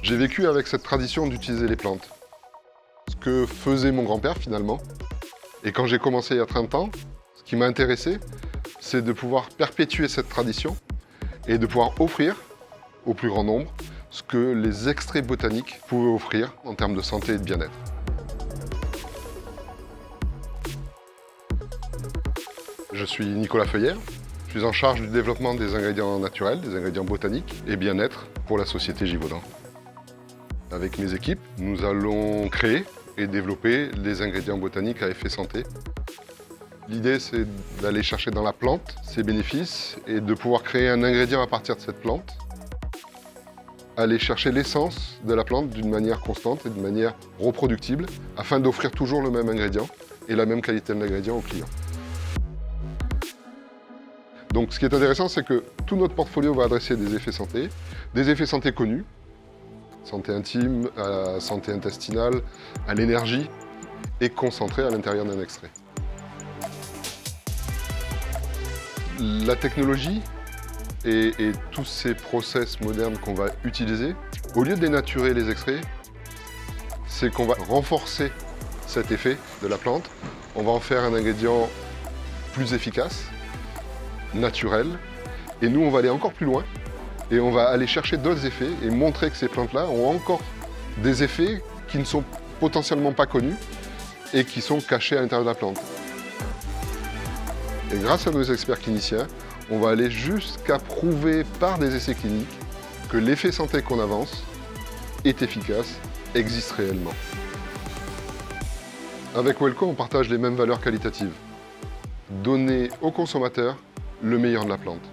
J'ai vécu avec cette tradition d'utiliser les plantes. Ce que faisait mon grand-père finalement. Et quand j'ai commencé il y a 30 ans, ce qui m'a intéressé, c'est de pouvoir perpétuer cette tradition et de pouvoir offrir au plus grand nombre ce que les extraits botaniques pouvaient offrir en termes de santé et de bien-être. Je suis Nicolas Feuillère, je suis en charge du développement des ingrédients naturels, des ingrédients botaniques et bien-être pour la société Givaudan. Avec mes équipes, nous allons créer et développer les ingrédients botaniques à effet santé. L'idée, c'est d'aller chercher dans la plante ses bénéfices et de pouvoir créer un ingrédient à partir de cette plante. Aller chercher l'essence de la plante d'une manière constante et de manière reproductible afin d'offrir toujours le même ingrédient et la même qualité de l'ingrédient aux clients. Donc ce qui est intéressant, c'est que tout notre portfolio va adresser des effets santé connus, santé intime, à la santé intestinale, à l'énergie, et concentrés à l'intérieur d'un extrait. La technologie et tous ces process modernes qu'on va utiliser, au lieu de dénaturer les extraits, c'est qu'on va renforcer cet effet de la plante. On va en faire un ingrédient plus efficace, naturel, et nous on va aller encore plus loin et on va aller chercher d'autres effets et montrer que ces plantes-là ont encore des effets qui ne sont potentiellement pas connus et qui sont cachés à l'intérieur de la plante. Et grâce à nos experts cliniciens, on va aller jusqu'à prouver par des essais cliniques que l'effet santé qu'on avance est efficace, existe réellement. Avec Welco, on partage les mêmes valeurs qualitatives. Donner aux consommateurs le meilleur de la plante,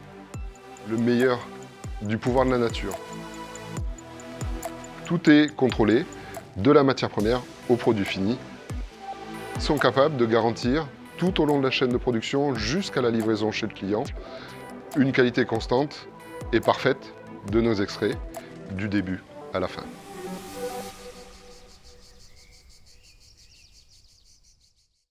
le meilleur du pouvoir de la nature. Tout est contrôlé, de la matière première au produit fini. Ils sont capables de garantir tout au long de la chaîne de production jusqu'à la livraison chez le client une qualité constante et parfaite de nos extraits du début à la fin.